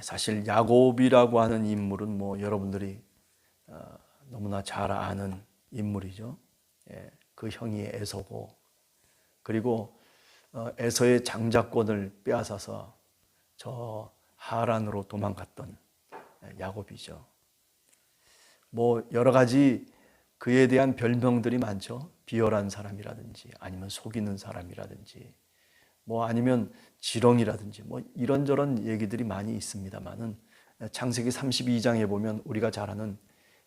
사실 야곱이라고 하는 인물은 여러분들이 너무나 잘 아는 인물이죠. 그 형이 에서고, 그리고 에서의 장자권을 빼앗아서 저 하란으로 도망갔던 야곱이죠. 여러 가지 그에 대한 별명들이 많죠. 비열한 사람이라든지, 아니면 속이는 사람이라든지, 아니면 지렁이라든지, 이런저런 얘기들이 많이 있습니다만은, 창세기 32장에 보면 우리가 잘 아는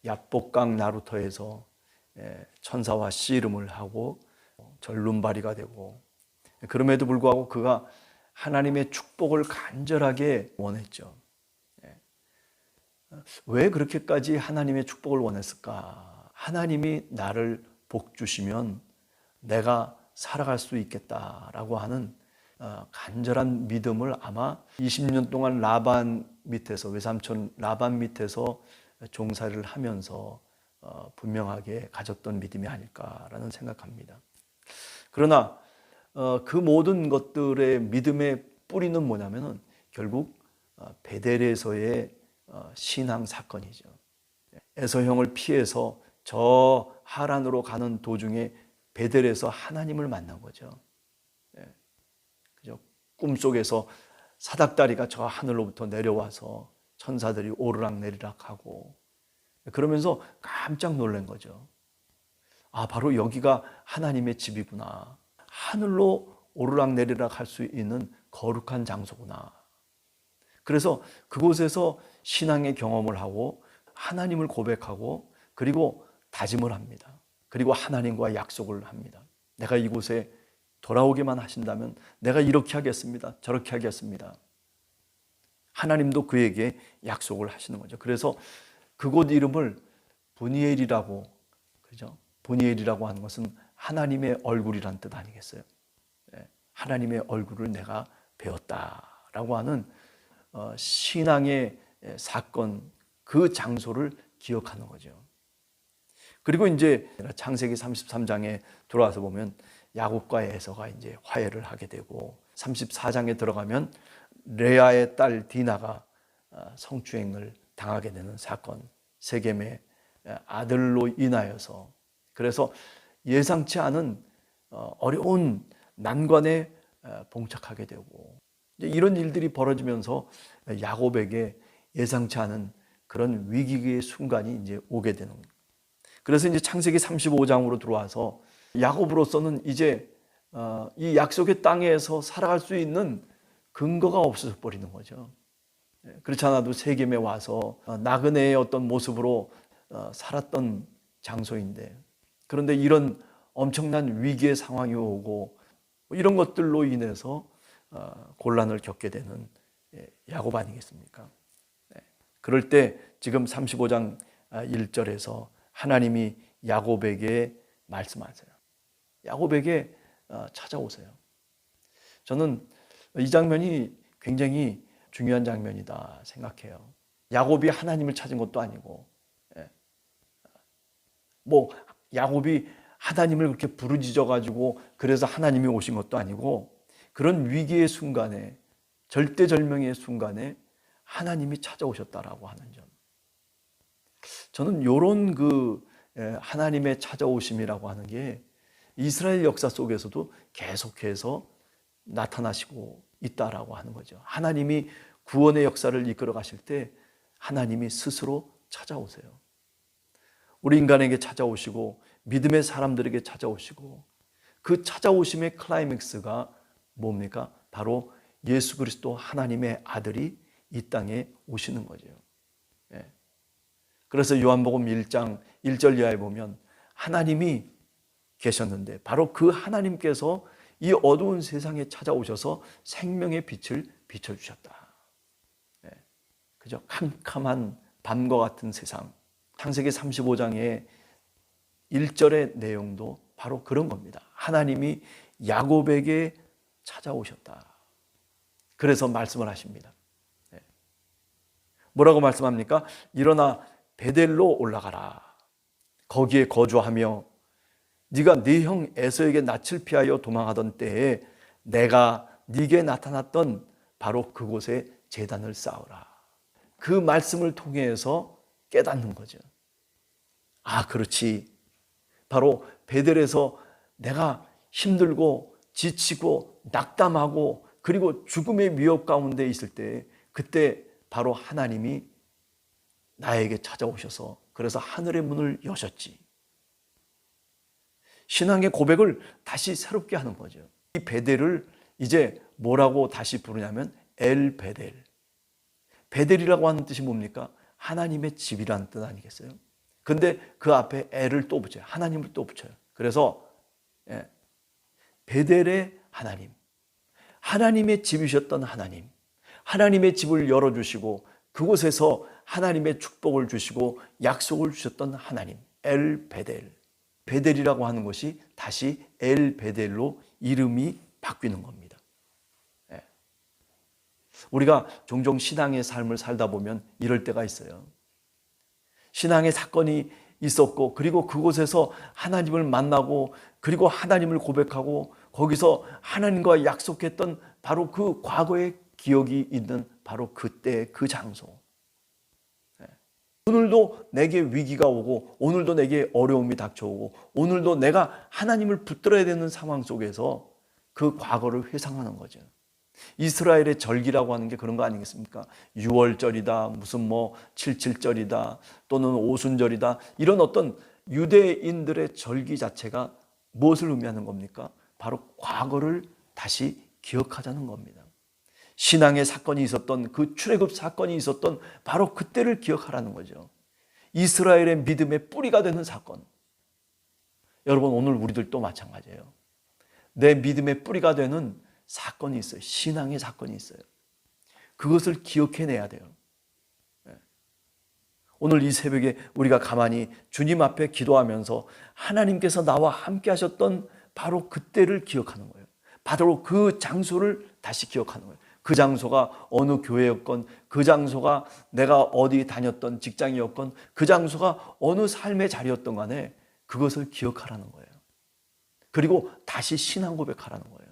야복강 나루터에서 천사와 씨름을 하고 절름발이가 되고, 그럼에도 불구하고 그가 하나님의 축복을 간절하게 원했죠. 왜 그렇게까지 하나님의 축복을 원했을까? 하나님이 나를 복 주시면 내가 살아갈 수 있겠다라고 하는 간절한 믿음을 아마 20년 동안 라반 밑에서, 외삼촌 라반 밑에서 종살이를 하면서 분명하게 가졌던 믿음이 아닐까라는 생각합니다. 그러나 그 모든 것들의 믿음의 뿌리는 뭐냐면은 결국 베델에서의 신앙 사건이죠. 에서 형을 피해서 저 하란으로 가는 도중에 베델에서 하나님을 만난 거죠. 그죠? 꿈속에서 사닥다리가 저 하늘로부터 내려와서 천사들이 오르락내리락하고, 그러면서 깜짝 놀란 거죠. 바로 여기가 하나님의 집이구나. 하늘로 오르락내리락 할 수 있는 거룩한 장소구나. 그래서 그곳에서 신앙의 경험을 하고 하나님을 고백하고, 그리고 다짐을 합니다. 그리고 하나님과 약속을 합니다. 내가 이곳에 돌아오기만 하신다면 내가 이렇게 하겠습니다. 저렇게 하겠습니다. 하나님도 그에게 약속을 하시는 거죠. 그래서 그곳 이름을 브니엘이라고, 그죠? 브니엘이라고 하는 것은 하나님의 얼굴이란 뜻 아니겠어요? 하나님의 얼굴을 내가 배웠다라고 하는 신앙의 사건, 그 장소를 기억하는 거죠. 그리고 이제 창세기 33장에 들어와서 보면 야곱과 에서가 이제 화해를 하게 되고, 34장에 들어가면 레아의 딸 디나가 성추행을 당하게 되는 사건, 세겜의 아들로 인하여서, 그래서 예상치 않은 어려운 난관에 봉착하게 되고, 이런 일들이 벌어지면서 야곱에게 예상치 않은 그런 위기의 순간이 이제 오게 되는 거예요. 그래서 이제 창세기 35장으로 들어와서 야곱으로서는 이제 이 약속의 땅에서 살아갈 수 있는 근거가 없어져 버리는 거죠. 그렇지 않아도 세겜에 와서 나그네의 어떤 모습으로 살았던 장소인데, 그런데 이런 엄청난 위기의 상황이 오고 이런 것들로 인해서 곤란을 겪게 되는 야곱 아니겠습니까? 그럴 때 지금 35장 1절에서 하나님이 야곱에게 말씀하세요. 야곱에게 찾아오세요. 저는 이 장면이 굉장히 중요한 장면이다 생각해요. 야곱이 하나님을 찾은 것도 아니고, 야곱이 하나님을 그렇게 부르짖어 가지고 그래서 하나님이 오신 것도 아니고, 그런 위기의 순간에, 절대절명의 순간에 하나님이 찾아오셨다라고 하는 점, 저는 이런 하나님의 찾아오심이라고 하는 게 이스라엘 역사 속에서도 계속해서 나타나시고 있다라고 하는 거죠. 하나님이 구원의 역사를 이끌어 가실 때 하나님이 스스로 찾아오세요. 우리 인간에게 찾아오시고 믿음의 사람들에게 찾아오시고, 그 찾아오심의 클라이맥스가 뭡니까? 바로 예수 그리스도 하나님의 아들이 이 땅에 오시는 거죠. 그래서 요한복음 1장 1절 이하에 보면 하나님이 계셨는데 바로 그 하나님께서 이 어두운 세상에 찾아오셔서 생명의 빛을 비춰주셨다. 그죠? 캄캄한 밤과 같은 세상. 창세기 35장의 1절의 내용도 바로 그런 겁니다. 하나님이 야곱에게 찾아오셨다. 그래서 말씀을 하십니다. 뭐라고 말씀합니까? 일어나 베델로 올라가라. 거기에 거주하며 네가 네 형 에서에게 낯을 피하여 도망하던 때에 내가 네게 나타났던 바로 그곳에 제단을 쌓으라. 그 말씀을 통해서 깨닫는 거죠. 아, 그렇지. 바로 베델에서 내가 힘들고 지치고 낙담하고 그리고 죽음의 위협 가운데 있을 때, 그때 바로 하나님이 나에게 찾아오셔서 그래서 하늘의 문을 여셨지. 신앙의 고백을 다시 새롭게 하는 거죠. 이 베델을 이제 뭐라고 다시 부르냐면 엘 베델. 베델이라고 하는 뜻이 뭡니까? 하나님의 집이라는 뜻 아니겠어요? 근데 그 앞에 엘을 또 붙여요. 하나님을 또 붙여요. 그래서 베델의 하나님, 하나님의 집이셨던 하나님, 하나님의 집을 열어주시고 그곳에서 하나님의 축복을 주시고 약속을 주셨던 하나님, 엘 베델. 베델이라고 하는 것이 다시 엘 베델로 이름이 바뀌는 겁니다. 우리가 종종 신앙의 삶을 살다 보면 이럴 때가 있어요. 신앙의 사건이 있었고 그리고 그곳에서 하나님을 만나고 그리고 하나님을 고백하고 거기서 하나님과 약속했던 바로 그 과거의 기억이 있는 바로 그때 그 장소. 오늘도 내게 위기가 오고 오늘도 내게 어려움이 닥쳐오고 오늘도 내가 하나님을 붙들어야 되는 상황 속에서 그 과거를 회상하는 거죠. 이스라엘의 절기라고 하는 게 그런 거 아니겠습니까? 6월절이다, 무슨 77절이다, 또는 오순절이다. 이런 어떤 유대인들의 절기 자체가 무엇을 의미하는 겁니까? 바로 과거를 다시 기억하자는 겁니다. 신앙의 사건이 있었던 그 출애굽 사건이 있었던 바로 그때를 기억하라는 거죠. 이스라엘의 믿음의 뿌리가 되는 사건. 여러분, 오늘 우리들도 마찬가지예요. 내 믿음의 뿌리가 되는 사건이 있어요. 신앙의 사건이 있어요. 그것을 기억해내야 돼요. 오늘 이 새벽에 우리가 가만히 주님 앞에 기도하면서 하나님께서 나와 함께 하셨던 바로 그때를 기억하는 거예요. 바로 그 장소를 다시 기억하는 거예요. 그 장소가 어느 교회였건, 그 장소가 내가 어디 다녔던 직장이었건, 그 장소가 어느 삶의 자리였던 간에 그것을 기억하라는 거예요. 그리고 다시 신앙 고백하라는 거예요.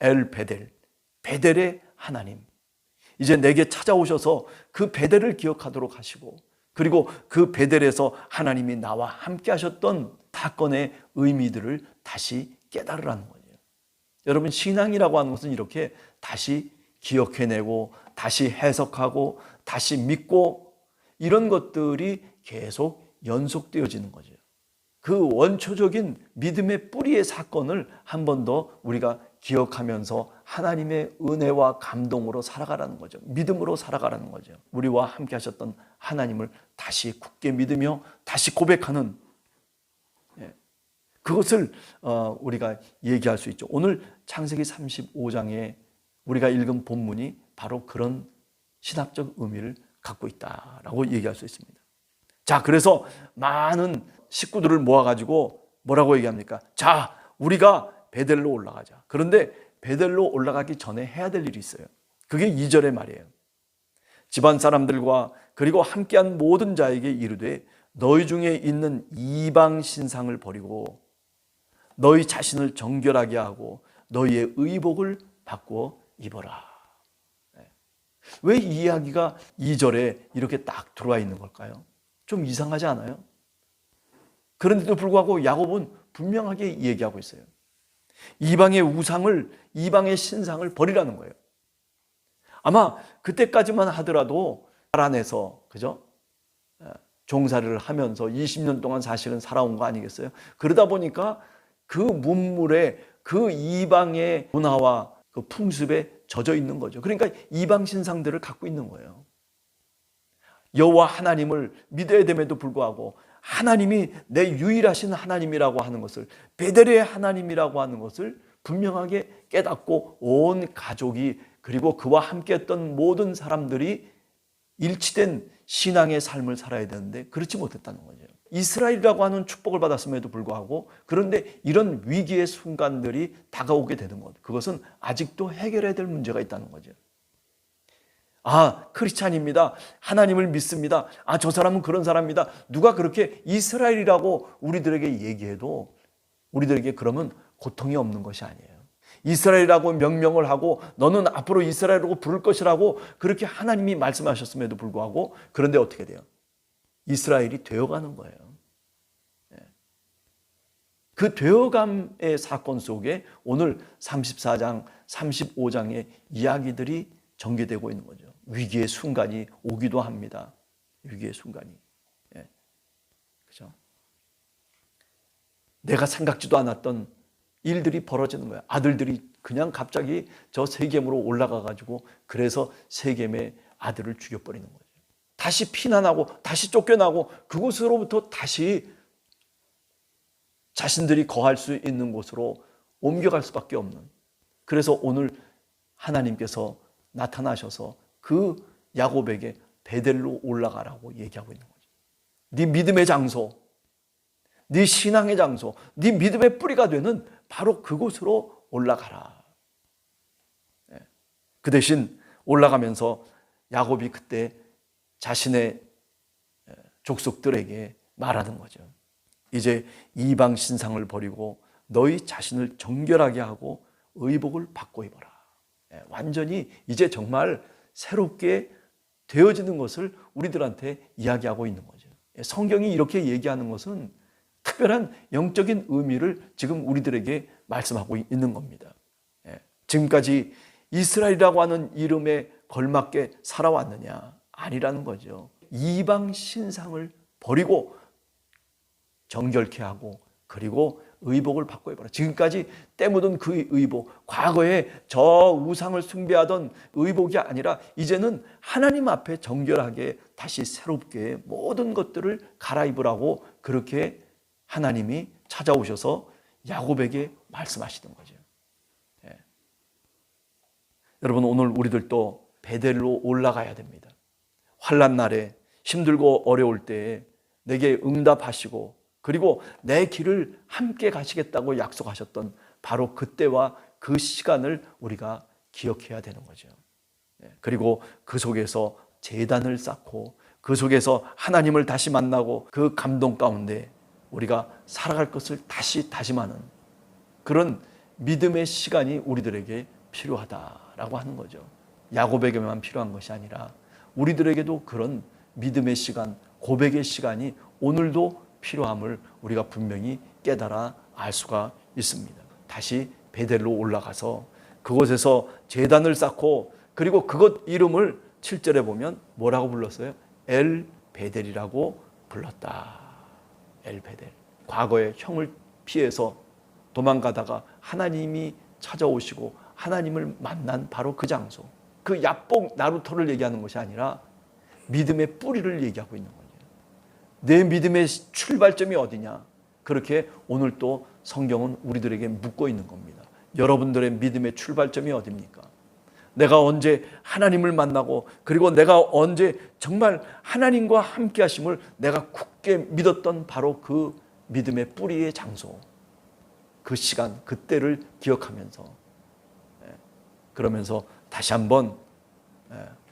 엘 베델, 베델의 하나님, 이제 내게 찾아오셔서 그 베델을 기억하도록 하시고 그리고 그 베델에서 하나님이 나와 함께 하셨던 사건의 의미들을 다시 깨달으라는 거예요. 여러분, 신앙이라고 하는 것은 이렇게 다시 기억해내고 다시 해석하고 다시 믿고 이런 것들이 계속 연속되어지는 거죠. 그 원초적인 믿음의 뿌리의 사건을 한 번 더 우리가 기억하면서 하나님의 은혜와 감동으로 살아가라는 거죠. 믿음으로 살아가라는 거죠. 우리와 함께 하셨던 하나님을 다시 굳게 믿으며 다시 고백하는, 그것을 우리가 얘기할 수 있죠. 오늘 창세기 35장에 우리가 읽은 본문이 바로 그런 신학적 의미를 갖고 있다라고 얘기할 수 있습니다. 자, 그래서 많은 식구들을 모아가지고 뭐라고 얘기합니까? 자, 우리가 베델로 올라가자. 그런데 베델로 올라가기 전에 해야 될 일이 있어요. 그게 2절의 말이에요. 집안 사람들과 그리고 함께한 모든 자에게 이르되 너희 중에 있는 이방 신상을 버리고 너희 자신을 정결하게 하고 너희의 의복을 바꾸어 입어라. 왜 이 이야기가 2절에 이렇게 딱 들어와 있는 걸까요? 좀 이상하지 않아요? 그런데도 불구하고 야곱은 분명하게 얘기하고 있어요. 이방의 우상을, 이방의 신상을 버리라는 거예요. 아마 그때까지만 하더라도 하란에서, 그죠? 종살이를 하면서 20년 동안 사실은 살아온 거 아니겠어요? 그러다 보니까 그 문물에 그 이방의 문화와 그 풍습에 젖어 있는 거죠. 그러니까 이방 신상들을 갖고 있는 거예요. 여호와 하나님을 믿어야 됨에도 불구하고 하나님이 내 유일하신 하나님이라고 하는 것을, 베델의 하나님이라고 하는 것을 분명하게 깨닫고 온 가족이 그리고 그와 함께했던 모든 사람들이 일치된 신앙의 삶을 살아야 되는데 그렇지 못했다는 거죠. 이스라엘이라고 하는 축복을 받았음에도 불구하고 그런데 이런 위기의 순간들이 다가오게 되는 것, 그것은 아직도 해결해야 될 문제가 있다는 거죠. 아, 크리스찬입니다. 하나님을 믿습니다. 아, 저 사람은 그런 사람입니다. 누가 그렇게 이스라엘이라고 우리들에게 얘기해도 우리들에게 그러면 고통이 없는 것이 아니에요. 이스라엘이라고 명명을 하고 너는 앞으로 이스라엘이라고 부를 것이라고 그렇게 하나님이 말씀하셨음에도 불구하고 그런데 어떻게 돼요? 이스라엘이 되어가는 거예요. 그 되어감의 사건 속에 오늘 34장, 35장의 이야기들이 전개되고 있는 거죠. 위기의 순간이 오기도 합니다. 위기의 순간이. 그죠? 내가 생각지도 않았던 일들이 벌어지는 거야. 아들들이 그냥 갑자기 저 세겜으로 올라가 가지고 그래서 세겜의 아들을 죽여버리는 거죠. 다시 피난하고 다시 쫓겨나고 그곳으로부터 다시 자신들이 거할 수 있는 곳으로 옮겨갈 수밖에 없는. 그래서 오늘 하나님께서 나타나셔서 그 야곱에게 베델로 올라가라고 얘기하고 있는 거죠. 네 믿음의 장소, 네 신앙의 장소, 네 믿음의 뿌리가 되는 바로 그곳으로 올라가라. 그 대신 올라가면서 야곱이 그때 자신의 족속들에게 말하는 거죠. 이제 이방 신상을 버리고 너희 자신을 정결하게 하고 의복을 바꿔 입어라. 완전히 이제 정말 새롭게 되어지는 것을 우리들한테 이야기하고 있는 거죠. 성경이 이렇게 얘기하는 것은 특별한 영적인 의미를 지금 우리들에게 말씀하고 있는 겁니다. 지금까지 이스라엘이라고 하는 이름에 걸맞게 살아왔느냐? 아니라는 거죠. 이방 신상을 버리고 정결케 하고 그리고 의복을 바꿔 입어라. 지금까지 때 묻은 그 의복, 과거에 저 우상을 숭배하던 의복이 아니라 이제는 하나님 앞에 정결하게 다시 새롭게 모든 것들을 갈아입으라고 그렇게 하나님이 찾아오셔서 야곱에게 말씀하시던 거죠. 여러분, 오늘 우리들도 베델로 올라가야 됩니다. 환난 날에 힘들고 어려울 때에 내게 응답하시고 그리고 내 길을 함께 가시겠다고 약속하셨던 바로 그때와 그 시간을 우리가 기억해야 되는 거죠. 그리고 그 속에서 제단을 쌓고 그 속에서 하나님을 다시 만나고 그 감동 가운데 우리가 살아갈 것을 다시 다짐하는 그런 믿음의 시간이 우리들에게 필요하다라고 하는 거죠. 야곱에게만 필요한 것이 아니라 우리들에게도 그런 믿음의 시간, 고백의 시간이 오늘도 필요함을 우리가 분명히 깨달아 알 수가 있습니다. 다시 베델로 올라가서 그곳에서 제단을 쌓고 그리고 그곳 이름을 7절에 보면 뭐라고 불렀어요? 엘 베델이라고 불렀다. 엘 베델. 과거에 형을 피해서 도망가다가 하나님이 찾아오시고 하나님을 만난 바로 그 장소. 그 야복 나루토를 얘기하는 것이 아니라 믿음의 뿌리를 얘기하고 있는 거예요. 내 믿음의 출발점이 어디냐? 그렇게 오늘 또 성경은 우리들에게 묻고 있는 겁니다. 여러분들의 믿음의 출발점이 어디입니까? 내가 언제 하나님을 만나고 그리고 내가 언제 정말 하나님과 함께 하심을 내가 굳게 믿었던 바로 그 믿음의 뿌리의 장소, 그 시간, 그때를 기억하면서 그러면서 다시 한번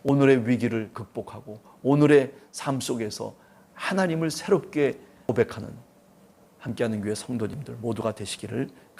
오늘의 위기를 극복하고 오늘의 삶 속에서 하나님을 새롭게 고백하는 함께하는 교회 성도님들 모두가 되시기를